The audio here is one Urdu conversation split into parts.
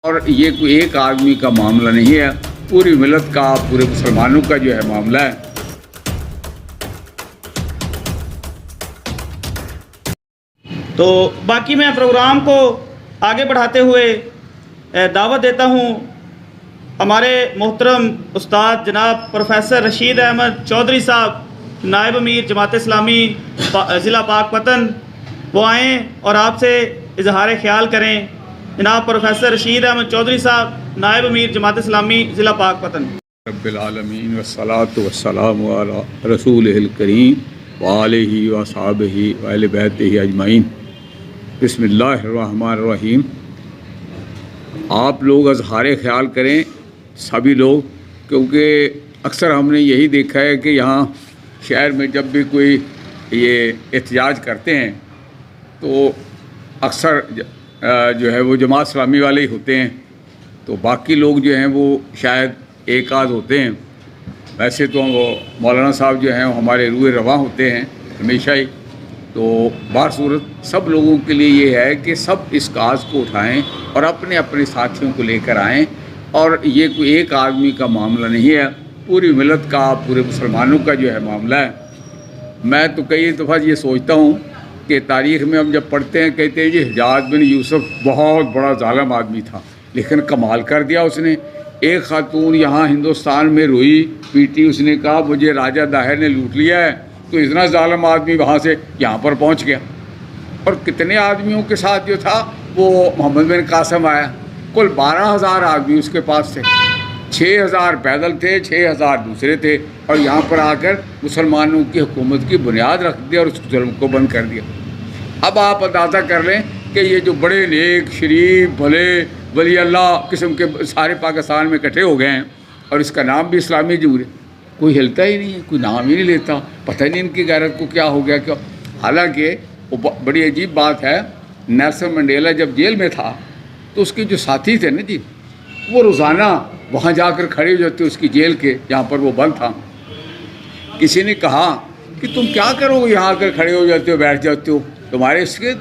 اور یہ کوئی ایک آدمی کا معاملہ نہیں ہے، پوری ملت کا، پورے مسلمانوں کا جو ہے معاملہ ہے۔ تو باقی میں پروگرام کو آگے بڑھاتے ہوئے دعوت دیتا ہوں ہمارے محترم استاد جناب پروفیسر رشید احمد چودھری صاحب، نائب امیر جماعت اسلامی ضلع پاک پتن، وہ آئیں اور آپ سے اظہار خیال کریں۔ جناب پروفیسر رشید احمد چودھری صاحب، نائب امیر جماعت اسلامی ضلع پاک پتن۔ رب العالمین والصلاة والسلام علی رسولہ الکریم وآلہ وصحبہ وآل بیتہ اجمعین۔ بسم اللہ الرحمن الرحیم۔ آپ لوگ اظہار خیال کریں، سبھی لوگ، کیونکہ اکثر ہم نے یہی دیکھا ہے کہ یہاں شہر میں جب بھی کوئی یہ احتجاج کرتے ہیں تو اکثر جو ہے وہ جماعت اسلامی والے ہی ہوتے ہیں، تو باقی لوگ جو ہیں وہ شاید ایک آدھ ہوتے ہیں۔ ویسے تو وہ مولانا صاحب جو ہیں وہ ہمارے روح رواں ہوتے ہیں ہمیشہ ہی۔ تو بہر صورت سب لوگوں کے لیے یہ ہے کہ سب اس کاز کو اٹھائیں اور اپنے اپنے ساتھیوں کو لے کر آئیں، اور یہ کوئی ایک آدمی کا معاملہ نہیں ہے، پوری ملت کا، پورے مسلمانوں کا جو ہے معاملہ ہے۔ میں تو کئی دفعہ یہ سوچتا ہوں کہ تاریخ میں ہم جب پڑھتے ہیں کہتے ہیں جی حجاج بن یوسف بہت بڑا ظالم آدمی تھا، لیکن کمال کر دیا اس نے۔ ایک خاتون یہاں ہندوستان میں روئی پیٹی، اس نے کہا مجھے راجہ داہر نے لوٹ لیا ہے، تو اتنا ظالم آدمی وہاں سے یہاں پر پہنچ گیا۔ اور کتنے آدمیوں کے ساتھ جو تھا وہ محمد بن قاسم آیا، کل 12,000 آدمی اس کے پاس تھے، 6,000 پیدل تھے، 6,000 دوسرے تھے، اور یہاں پر آ کر مسلمانوں کی حکومت کی بنیاد رکھ دیا اور اس ظلم کو بند کر دیا۔ اب آپ اندازہ کر لیں کہ یہ جو بڑے نیک، شریف، بھلے، ولی اللہ قسم کے سارے پاکستان میں اکٹھے ہو گئے ہیں، اور اس کا نام بھی اسلامی جمہوریت، کوئی ہلتا ہی نہیں ہے، کوئی نام ہی نہیں لیتا، پتہ نہیں ان کی غیرت کو کیا ہو گیا کیا۔ حالانکہ وہ بڑی عجیب بات ہے، نیلسن منڈیلا جب جیل میں تھا تو اس کے جو ساتھی تھے نا جی، وہ روزانہ وہاں جا کر کھڑے ہو جاتے اس کی جیل کے جہاں پر وہ بند تھا۔ کسی نے کہا کہ تم کیا کرو گے، یہاں آ کر کھڑے ہو جاتے ہو، بیٹھ جاتے ہو، تمہارے اس کے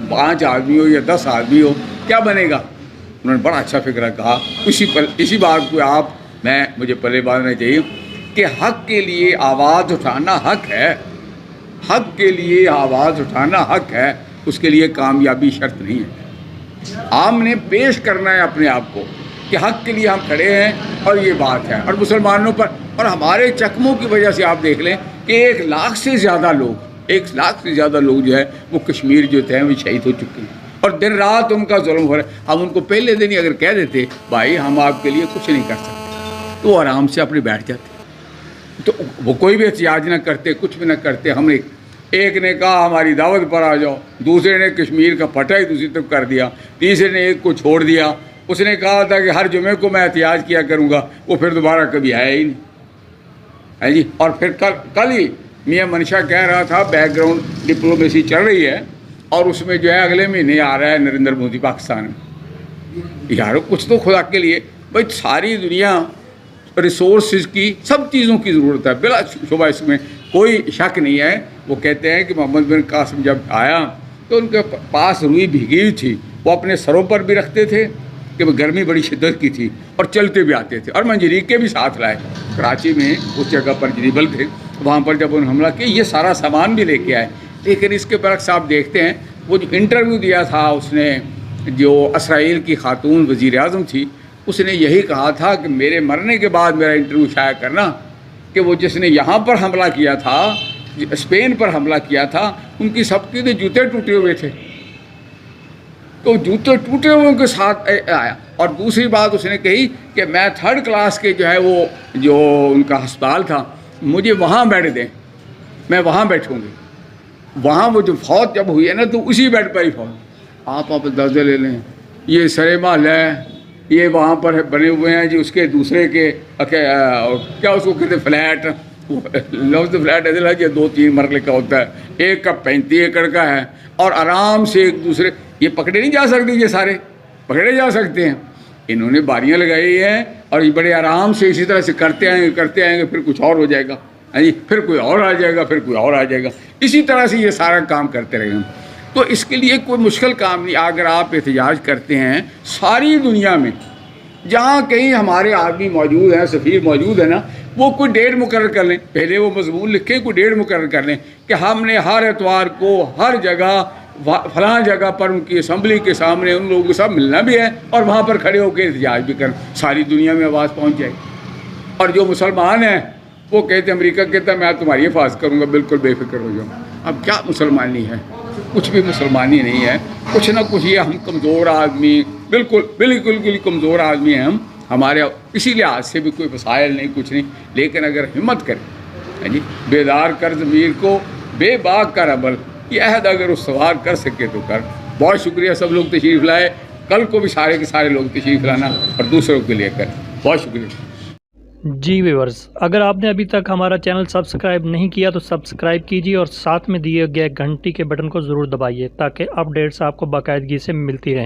5 آدمی ہو یا 10 آدمی ہو، کیا بنے گا؟ انہوں نے بڑا اچھا فکرہ کہا، اسی بات کو مجھے پلے باندھنا چاہیے کہ حق کے لیے آواز اٹھانا حق ہے، حق کے لیے آواز اٹھانا حق ہے، اس کے لیے کامیابی شرط نہیں ہے۔ ہم نے پیش کرنا ہے اپنے آپ کو کہ حق کے لیے ہم کھڑے ہیں، اور یہ بات ہے۔ اور مسلمانوں پر اور ہمارے چکموں کی وجہ سے آپ دیکھ لیں کہ 1 لاکھ سے زیادہ لوگ جو ہے وہ کشمیر جو تھے وہ شہید ہو چکے ہیں، اور دن رات ان کا ظلم ہو رہا ہے۔ ہم ان کو پہلے دن ہی اگر کہہ دیتے بھائی ہم آپ کے لیے کچھ نہیں کر سکتے، تو وہ آرام سے اپنے بیٹھ جاتے، تو وہ کوئی بھی احتجاج نہ کرتے، کچھ بھی نہ کرتے۔ ہم نے ایک نے کہا ہماری دعوت پر آ جاؤ، دوسرے نے کشمیر کا پھٹا ہی دوسری طرف کر دیا، تیسرے نے ایک کو چھوڑ دیا، اس نے کہا تھا کہ ہر جمعے کو میں احتجاج کیا کروں گا، وہ پھر دوبارہ کبھی آیا ہی نہیں ہے جی۔ اور پھر کل ہی میاں منشا کہہ رہا تھا بیک گراؤنڈ ڈپلومیسی چل رہی ہے، اور اس میں جو ہے اگلے مہینے آ رہا ہے نریندر مودی پاکستان میں۔ یارو کچھ تو خدا کے لیے، بھائی ساری دنیا ریسورسز کی، سب چیزوں کی ضرورت ہے، بلا شبہ اس میں کوئی شک نہیں ہے۔ وہ کہتے ہیں کہ محمد بن قاسم جب آیا تو ان کے پاس روئی بھیگی ہوئی تھی، وہ اپنے سروں پر بھی رکھتے تھے کہ وہ گرمی بڑی شدت کی تھی، اور چلتے بھی آتے تھے، اور منجریقے بھی ساتھ لائے۔ کراچی میں اس جگہ پر جریبل تھے، وہاں پر جب انہوں نے حملہ کیا یہ سارا سامان بھی لے کے آئے۔ لیکن اس کے برعکس آپ دیکھتے ہیں وہ جو انٹرویو دیا تھا اس نے، جو اسرائیل کی خاتون وزیر اعظم تھی، اس نے یہی کہا تھا کہ میرے مرنے کے بعد میرا انٹرویو شائع کرنا کہ وہ جس نے یہاں پر حملہ کیا تھا، اسپین پر حملہ کیا تھا، ان کی سب کے جوتے ٹوٹے ہوئے تھے، تو جوتے ٹوٹے ہوئے کے ساتھ آیا۔ اور دوسری بات اس نے کہی کہ میں 3rd کلاس کے جو ہے وہ جو ان کا ہسپتال تھا، مجھے وہاں بیٹھ دیں، میں وہاں بیٹھوں گی۔ وہاں وہ جو فوت جب ہوئی ہے نا تو اسی بیڈ پر ہی فوت۔ آپ اندازہ لے لیں، یہ سر محل ہے، یہ وہاں پر بنے ہوئے ہیں جی، اس کے دوسرے کے کیا اس کو کہتے فلیٹ، لفظ فلیٹ ایسے لگا 2-3 مرلے کا ہوتا ہے، ایک کا 35 ایکڑ کا ہے، اور آرام سے ایک دوسرے یہ پکڑے نہیں جا سکتے، یہ سارے پکڑے جا سکتے ہیں، انہوں نے باریاں لگائی ہیں، اور یہ بڑے آرام سے اسی طرح سے کرتے آئیں گے، پھر کچھ اور ہو جائے گا جی، پھر کوئی اور آ جائے گا، پھر کوئی اور آ جائے گا، اسی طرح سے یہ سارا کام کرتے رہے ہیں۔ تو اس کے لیے کوئی مشکل کام نہیں. اگر آپ احتجاج کرتے ہیں ساری دنیا میں جہاں کہیں ہمارے آدمی موجود ہیں، سفیر موجود ہیں نا، وہ کوئی ڈیٹ مقرر کر لیں، پہلے وہ مضمون لکھیں، کوئی ڈیٹ مقرر کر لیں کہ ہم نے ہر اتوار کو ہر جگہ فلاں جگہ پر ان کی اسمبلی کے سامنے ان لوگوں کے ساتھ ملنا بھی ہے اور وہاں پر کھڑے ہو کے احتجاج بھی کریں. ساری دنیا میں آواز پہنچ جائے. اور جو مسلمان ہیں وہ کہتے ہیں، امریکہ کہتا ہے میں تمہاری حفاظت کروں گا، بالکل بے فکر ہو جاؤ. اب کیا مسلمانی ہے؟ کچھ بھی مسلمانی نہیں ہے. کچھ نہ کچھ یہ ہم کمزور آدمی، بالکل کمزور آدمی ہیں ہم. ہمارے اسی لحاظ سے بھی کوئی وسائل نہیں، کچھ نہیں. لیکن اگر ہمت کریں جی، بیدار کر ضمیر کو، بے باک کر عمل، یہ عہد اگر استوار کر سکے تو کر. بہت شکریہ سب لوگ تشریف لائے. کل کو بھی سارے کے سارے لوگ تشریف لانا اور دوسروں کے لیے کر. بہت شکریہ. جی ویورز، اگر آپ نے ابھی تک ہمارا چینل سبسکرائب نہیں کیا تو سبسکرائب کیجیے اور ساتھ میں دیے گئے گھنٹی کے بٹن کو ضرور دبائیے تاکہ اپڈیٹس آپ کو باقاعدگی سے ملتی رہیں.